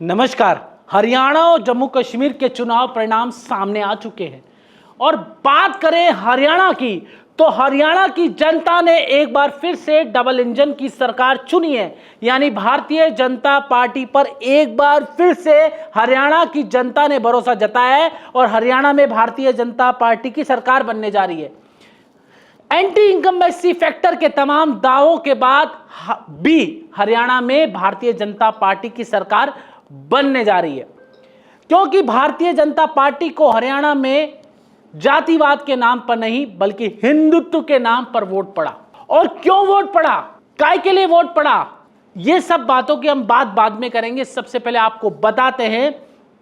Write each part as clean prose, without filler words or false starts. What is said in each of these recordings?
नमस्कार। हरियाणा और जम्मू कश्मीर के चुनाव परिणाम सामने आ चुके हैं और बात करें हरियाणा की तो हरियाणा की जनता ने एक बार फिर से डबल इंजन की सरकार चुनी है। यानी भारतीय जनता पार्टी पर एक बार फिर से हरियाणा की जनता ने भरोसा जताया है और हरियाणा में भारतीय जनता पार्टी की सरकार बनने जा रही है। एंटी इनकम्बेंसी फैक्टर के तमाम दावों के बाद भी हरियाणा में भारतीय जनता पार्टी की सरकार बनने जा रही है, क्योंकि भारतीय जनता पार्टी को हरियाणा में जातिवाद के नाम पर नहीं बल्कि हिंदुत्व के नाम पर वोट पड़ा। और क्यों वोट पड़ा, काय के लिए वोट पड़ा, ये सब बातों की हम बात बाद में करेंगे। सबसे पहले आपको बताते हैं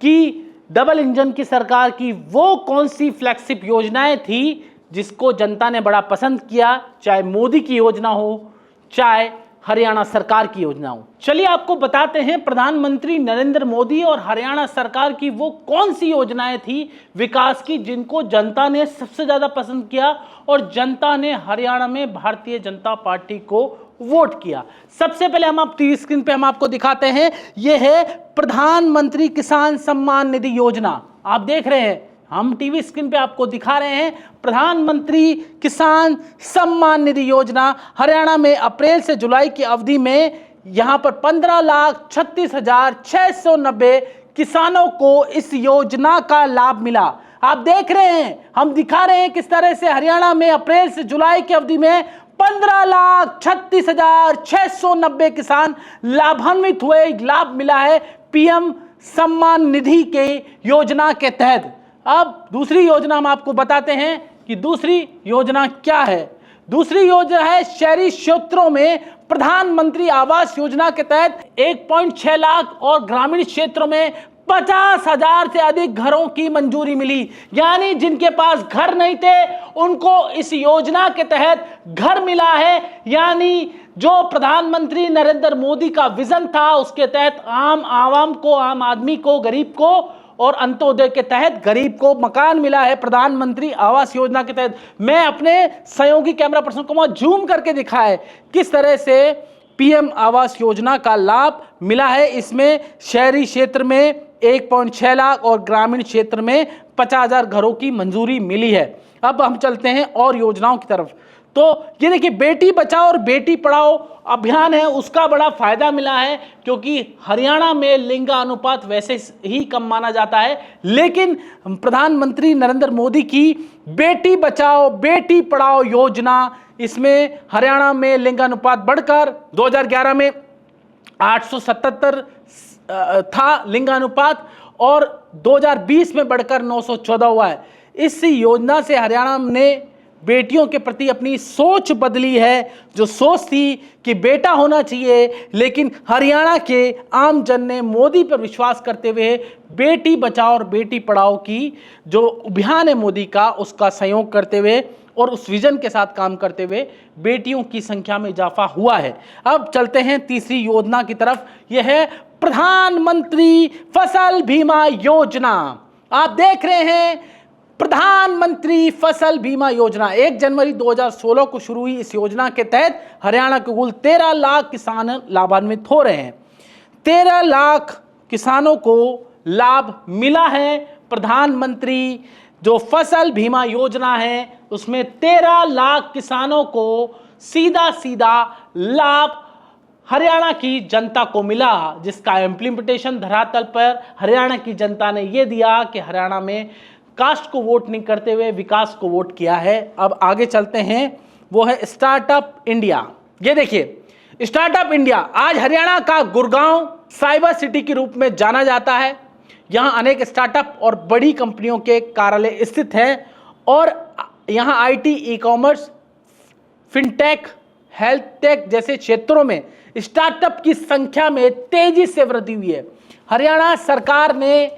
कि डबल इंजन की सरकार की वो कौन सी फ्लैगशिप योजनाएं थी जिसको जनता ने बड़ा पसंद किया, चाहे मोदी की योजना हो चाहे हरियाणा सरकार की योजना हो। चलिए आपको बताते हैं प्रधानमंत्री नरेंद्र मोदी और हरियाणा सरकार की वो कौन सी योजनाएं थी विकास की जिनको जनता ने सबसे ज्यादा पसंद किया और जनता ने हरियाणा में भारतीय जनता पार्टी को वोट किया। सबसे पहले हम टीवी स्क्रीन पे हम आपको दिखाते हैं, यह है प्रधानमंत्री किसान सम्मान निधि योजना। आप देख रहे हैं, हम टीवी स्क्रीन पे आपको दिखा रहे हैं प्रधानमंत्री किसान सम्मान निधि योजना। हरियाणा में अप्रैल से जुलाई की अवधि में यहां पर 15,36,690 किसानों को इस योजना का लाभ मिला। आप देख रहे हैं, हम दिखा रहे हैं किस तरह से हरियाणा में अप्रैल से जुलाई की अवधि में 15,36,690 किसान लाभान्वित हुए, लाभ मिला है पीएम सम्मान निधि के योजना के तहत। अब दूसरी योजना हम आपको बताते हैं कि दूसरी योजना क्या है। दूसरी योजना है शहरी क्षेत्रों में प्रधानमंत्री आवास योजना के तहत 1.6 लाख और ग्रामीण क्षेत्रों में 50,000 से अधिक घरों की मंजूरी मिली। यानी जिनके पास घर नहीं थे उनको इस योजना के तहत घर मिला है। यानी जो प्रधानमंत्री नरेंद्र मोदी का विजन था उसके तहत आम आवाम को, आम आदमी को, गरीब को और अंत्योदय के तहत गरीब को मकान मिला है प्रधानमंत्री आवास योजना के तहत। मैं अपने सहयोगी कैमरा पर्सन को जूम करके दिखाया है किस तरह से पीएम आवास योजना का लाभ मिला है। इसमें शहरी क्षेत्र में 1.6 लाख और ग्रामीण क्षेत्र में 50,000 घरों की मंजूरी मिली है। अब हम चलते हैं और योजनाओं की तरफ। तो ये देखिए, बेटी बचाओ और बेटी पढ़ाओ अभियान है, उसका बड़ा फायदा मिला है क्योंकि हरियाणा में लिंग अनुपात वैसे ही कम माना जाता है, लेकिन प्रधानमंत्री नरेंद्र मोदी की बेटी बचाओ बेटी पढ़ाओ योजना, इसमें हरियाणा में लिंग अनुपात बढ़कर 2011 में 877 था लिंग अनुपात और 2020 में बढ़कर 914 हुआ है। इस योजना से हरियाणा ने बेटियों के प्रति अपनी सोच बदली है। जो सोच थी कि बेटा होना चाहिए, लेकिन हरियाणा के आम जन ने मोदी पर विश्वास करते हुए बेटी बचाओ और बेटी पढ़ाओ की जो अभियान है मोदी का, उसका सहयोग करते हुए और उस विजन के साथ काम करते हुए बेटियों की संख्या में इजाफा हुआ है। अब चलते हैं तीसरी योजना की तरफ, यह है प्रधानमंत्री फसल बीमा योजना। आप देख रहे हैं प्रधानमंत्री फसल बीमा योजना 1 जनवरी 2016 को शुरू हुई। इस योजना के तहत हरियाणा के कुल 13 लाख किसान लाभान्वित हो रहे हैं। 13 लाख किसानों को लाभ मिला है। प्रधानमंत्री जो फसल बीमा योजना है उसमें 13 लाख किसानों को सीधा सीधा लाभ हरियाणा की जनता को मिला, जिसका इम्प्लीमेंटेशन धरातल पर हरियाणा की जनता ने यह दिया कि हरियाणा में कास्ट को वोट नहीं करते हुए विकास को वोट किया है। अब आगे चलते हैं, वो है स्टार्टअप इंडिया। ये देखिए स्टार्टअप इंडिया आज हरियाणा का गुड़गांव साइबर सिटी के रूप में जाना जाता है। यहाँ अनेक स्टार्टअप और बड़ी कंपनियों के कार्यालय स्थित हैं और यहाँ IT, e commerce, fintech, health take जैसे क्षेत्रों में स्टार्टअप की संख्या में तेजी से वृद्धि हुई है। हरियाणा सरकार ने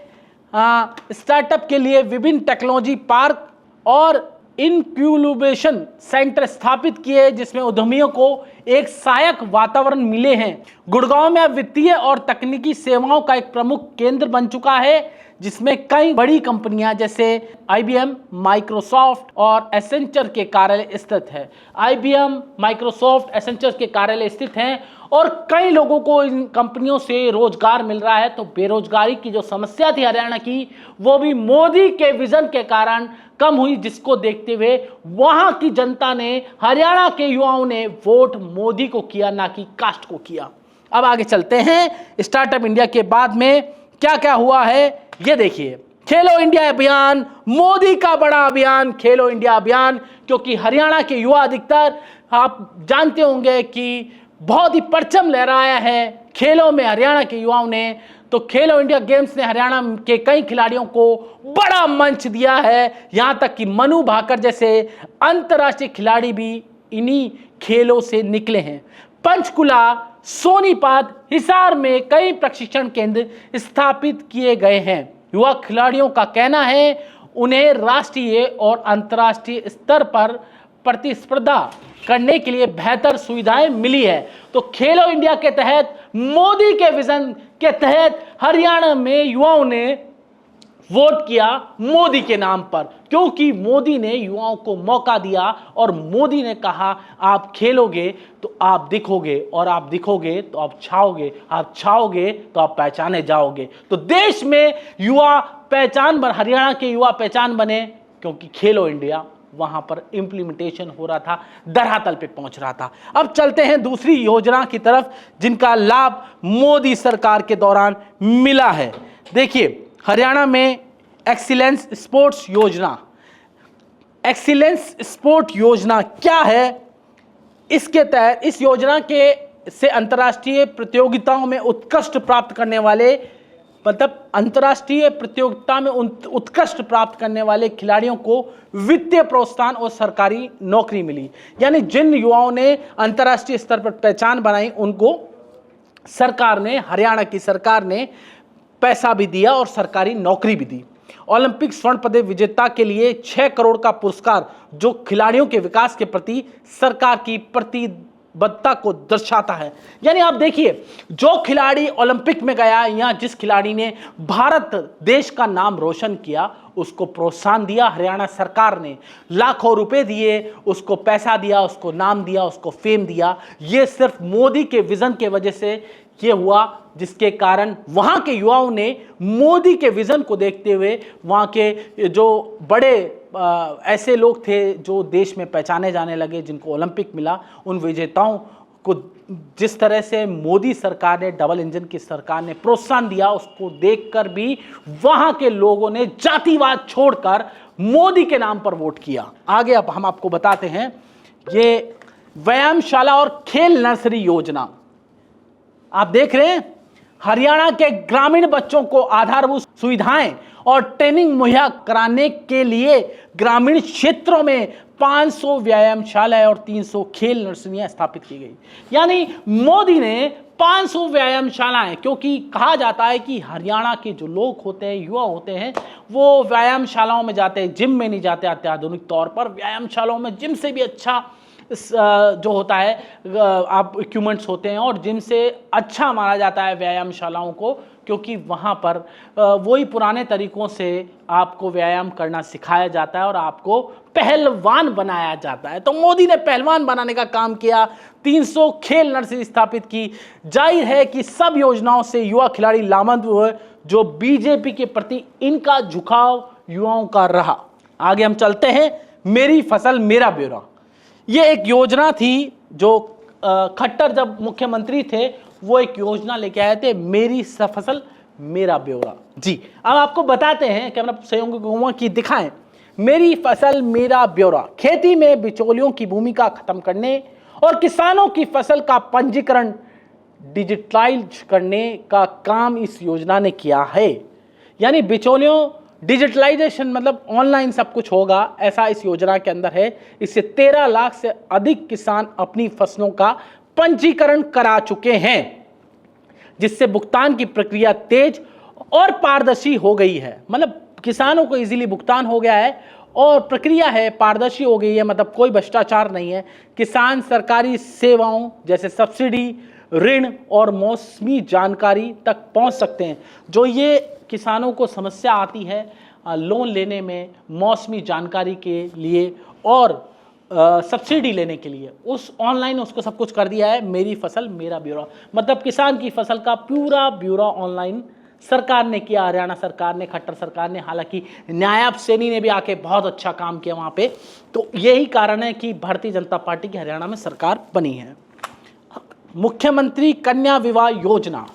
स्टार्टअप के लिए विभिन्न टेक्नोलॉजी पार्क और इनक्यूबेशन सेंटर स्थापित किए, जिसमें उद्यमियों को एक सहायक वातावरण मिले हैं। गुड़गांव में अब वित्तीय और तकनीकी सेवाओं का एक प्रमुख केंद्र बन चुका है, जिसमें कई बड़ी कंपनियां जैसे IBM, माइक्रोसॉफ्ट और एसेंचर के कार्यालय स्थित है। IBM, माइक्रोसॉफ्ट, एसेंचर के कार्यालय स्थित हैं और कई लोगों को इन कंपनियों से रोजगार मिल रहा है। तो बेरोजगारी की जो समस्या थी हरियाणा की, वो भी मोदी के विजन के कारण कम हुई, जिसको देखते हुए वहां की जनता ने, हरियाणा के युवाओं ने वोट मोदी को किया, ना कि कास्ट को किया। अब आगे चलते हैं। स्टार्टअप इंडिया के बाद में क्या क्या हुआ है ये देखिए। खेलो इंडिया अभियान, मोदी का बड़ा अभियान खेलो इंडिया अभियान, क्योंकि हरियाणा के युवा अधिकतर आप जानते होंगे कि बहुत ही परचम लहराया है खेलों में हरियाणा के युवाओं ने। तो खेलो इंडिया गेम्स ने हरियाणा के कई खिलाड़ियों को बड़ा मंच दिया है, यहां तक कि मनु भाकर जैसे अंतर्राष्ट्रीय खिलाड़ी भी इन्हीं खेलों से निकले हैं। पंचकुला, सोनीपत, हिसार में कई प्रशिक्षण केंद्र स्थापित किए गए हैं। युवा खिलाड़ियों का कहना है उन्हें राष्ट्रीय और अंतर्राष्ट्रीय स्तर पर प्रतिस्पर्धा करने के लिए बेहतर सुविधाएं मिली है। तो खेलो इंडिया के तहत, मोदी के विजन के तहत हरियाणा में युवाओं ने वोट किया मोदी के नाम पर, क्योंकि मोदी ने युवाओं को मौका दिया और मोदी ने कहा आप खेलोगे तो आप दिखोगे, और आप दिखोगे तो आप छाओगे, आप छाओगे तो आप पहचाने जाओगे। तो देश में युवा पहचान बन, हरियाणा के युवा पहचान बने, क्योंकि खेलो इंडिया वहां पर इंप्लीमेंटेशन हो रहा था, धरातल पे पहुंच रहा था। अब चलते हैं दूसरी योजना की तरफ, जिनका लाभ मोदी सरकार के दौरान मिला है। देखिए, हरियाणा में एक्सीलेंस स्पोर्ट्स योजना। एक्सीलेंस स्पोर्ट योजना क्या है? इसके तहत, इस योजना के से अंतर्राष्ट्रीय प्रतियोगिताओं में उत्कृष्ट प्राप्त करने वाले, मतलब अंतर्राष्ट्रीय प्रतियोगिता में उत्कृष्ट प्राप्त करने वाले खिलाड़ियों को वित्तीय प्रोत्साहन और सरकारी नौकरी मिली। यानी जिन युवाओं ने अंतर्राष्ट्रीय स्तर पर पहचान बनाई, उनको सरकार ने, हरियाणा की सरकार ने पैसा भी दिया और सरकारी नौकरी भी दी। ओलंपिक स्वर्ण पदक विजेता के लिए 6 करोड़ का पुरस्कार, जो खिलाड़ियों के विकास के प्रति सरकार की प्रतिबद्धता को दर्शाता है। यानी आप देखिए, जो खिलाड़ी ओलंपिक में गया या जिस खिलाड़ी ने भारत देश का नाम रोशन किया, उसको प्रोत्साहन दिया हरियाणा सरकार ने, लाखों रुपए दिए, उसको पैसा दिया, उसको नाम दिया, उसको फेम दिया। ये सिर्फ मोदी के विजन के वजह से ये हुआ, जिसके कारण वहां के युवाओं ने मोदी के विजन को देखते हुए, वहां के जो बड़े ऐसे लोग थे जो देश में पहचाने जाने लगे, जिनको ओलंपिक मिला, उन विजेताओं को जिस तरह से मोदी सरकार ने, डबल इंजन की सरकार ने प्रोत्साहन दिया, उसको देखकर भी वहां के लोगों ने जातिवाद छोड़कर मोदी के नाम पर वोट किया। आगे अब हम आपको बताते हैं, ये व्यायामशाला और खेल नर्सरी योजना। आप देख रहे हैं, हरियाणा के ग्रामीण बच्चों को आधारभूत सुविधाएं और ट्रेनिंग मुहैया कराने के लिए ग्रामीण क्षेत्रों में 500 व्यायामशालाएं और 300 खेल नर्सरियां स्थापित की गई। यानी मोदी ने 500 व्यायामशालाएं, क्योंकि कहा जाता है कि हरियाणा के जो लोग होते हैं, युवा होते हैं, वो व्यायामशालाओं में जाते हैं, जिम में नहीं जाते अत्याधुनिक तौर पर। व्यायामशालाओं में जिम से भी अच्छा जो होता है आप इक्विपमेंट्स होते हैं, और जिम से अच्छा माना जाता है व्यायामशालाओं को, क्योंकि वहाँ पर वही पुराने तरीकों से आपको व्यायाम करना सिखाया जाता है और आपको पहलवान बनाया जाता है। तो मोदी ने पहलवान बनाने का काम किया, 300 खेल नर्सरी स्थापित की। जाहिर है कि सब योजनाओं से युवा खिलाड़ी लाभान्वित हुए, जो बीजेपी के प्रति इनका झुकाव युवाओं का रहा। आगे हम चलते हैं, मेरी फसल मेरा ब्यौरा। ये एक योजना थी जो खट्टर जब मुख्यमंत्री थे, वो एक योजना लेके आए थे, मेरी फसल मेरा ब्यौरा। जी, अब आपको बताते हैं, कैमरा सहयोगी की दिखाएं, मेरी फसल मेरा ब्यौरा। खेती में बिचौलियों की भूमिका खत्म करने और किसानों की फसल का पंजीकरण डिजिटलाइज करने का काम इस योजना ने किया है। यानी बिचौलियों, डिजिटलाइजेशन मतलब ऑनलाइन सब कुछ होगा, ऐसा इस योजना के अंदर है। इससे 13 लाख से अधिक किसान अपनी फसलों का पंजीकरण करा चुके हैं, जिससे भुगतान की प्रक्रिया तेज और पारदर्शी हो गई है। मतलब किसानों को इजीली भुगतान हो गया है और प्रक्रिया है पारदर्शी हो गई है, मतलब कोई भ्रष्टाचार नहीं है। किसान सरकारी सेवाओं जैसे सब्सिडी, ऋण और मौसमी जानकारी तक पहुंच सकते हैं। जो ये किसानों को समस्या आती है लोन लेने में, मौसमी जानकारी के लिए और सब्सिडी लेने के लिए उस ऑनलाइन उसको सब कुछ कर दिया है। मेरी फसल मेरा ब्यौरा, मतलब किसान की फसल का पूरा ब्यौरा ऑनलाइन सरकार ने किया, हरियाणा सरकार ने, खट्टर सरकार ने। हालांकि न्यायब सैनी ने भी आके बहुत अच्छा काम किया वहाँ पे। तो यही कारण है कि भारतीय जनता पार्टी की हरियाणा में सरकार बनी है। मुख्यमंत्री कन्या विवाह योजना,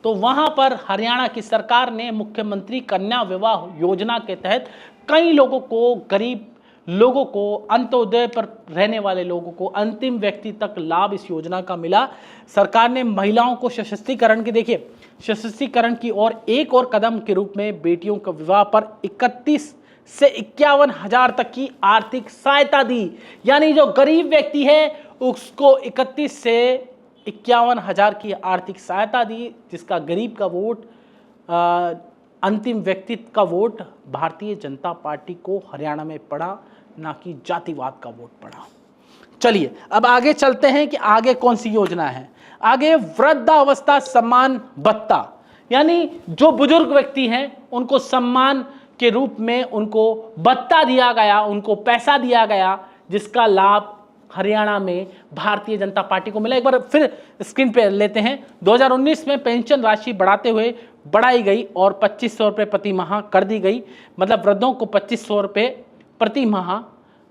तो वहाँ पर हरियाणा की सरकार ने मुख्यमंत्री कन्या विवाह योजना के तहत कई लोगों को, गरीब लोगों को, अंत्योदय पर रहने वाले लोगों को, अंतिम व्यक्ति तक लाभ इस योजना का मिला। सरकार ने महिलाओं को सशक्तिकरण की, देखिए सशक्तिकरण की और एक और कदम के रूप में बेटियों का विवाह पर 31 से 51 हजार तक की आर्थिक सहायता दी। यानी जो गरीब व्यक्ति है उसको 31 से 51 हजार की आर्थिक सहायता दी, जिसका गरीब का वोट, अंतिम व्यक्ति का वोट भारतीय जनता पार्टी को हरियाणा में पड़ा, ना कि जातिवाद का वोट पड़ा। चलिए अब आगे चलते हैं कि आगे कौन सी योजना है। आगे वृद्धावस्था सम्मान भत्ता, यानी जो बुजुर्ग व्यक्ति हैं उनको सम्मान के रूप में उनको भत्ता दिया गया, उनको पैसा दिया गया, जिसका लाभ हरियाणा में भारतीय जनता पार्टी को मिला। एक बार फिर स्क्रीन पे लेते हैं। 2019 में पेंशन राशि बढ़ाई गई और 2500 रुपये प्रति माह कर दी गई। मतलब वृद्धों को 2500 रुपये प्रति माह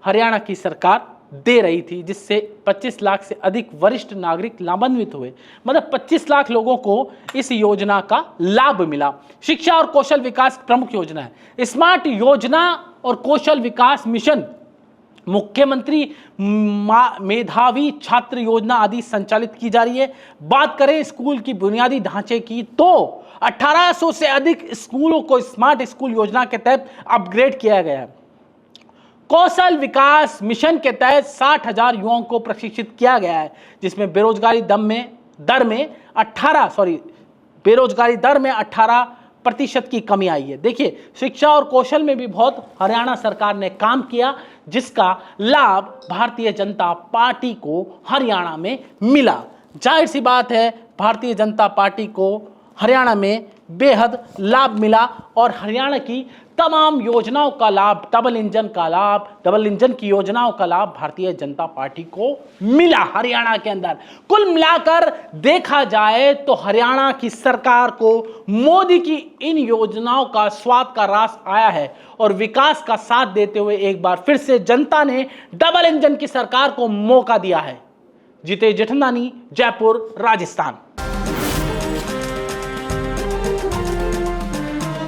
हरियाणा की सरकार दे रही थी, जिससे 25 लाख से अधिक वरिष्ठ नागरिक लाभान्वित हुए। मतलब 25 लाख लोगों को इस योजना का लाभ मिला। शिक्षा और कौशल विकास प्रमुख योजना है। स्मार्ट योजना और कौशल विकास मिशन, मुख्यमंत्री मेधावी छात्र योजना आदि संचालित की जा रही है। बात करें स्कूल की बुनियादी ढांचे की, तो 1800 से अधिक स्कूलों को स्मार्ट स्कूल योजना के तहत अपग्रेड किया गया है। कौशल विकास मिशन के तहत 60,000 युवाओं को प्रशिक्षित किया गया है, जिसमें बेरोजगारी दर में 18% की कमी आई है। देखिए शिक्षा और कौशल में भी बहुत हरियाणा सरकार ने काम किया, जिसका लाभ भारतीय जनता पार्टी को हरियाणा में मिला। जाहिर सी बात है भारतीय जनता पार्टी को हरियाणा में बेहद लाभ मिला और हरियाणा की तमाम योजनाओं का लाभ, डबल इंजन की योजनाओं का लाभ भारतीय जनता पार्टी को मिला हरियाणा के अंदर। कुल मिलाकर देखा जाए तो हरियाणा की सरकार को मोदी की इन योजनाओं का स्वाद का रस आया है और विकास का साथ देते हुए एक बार फिर से जनता ने डबल इंजन की सरकार को मौका दिया है। जीतेश जेठमलानी, जयपुर, राजस्थान।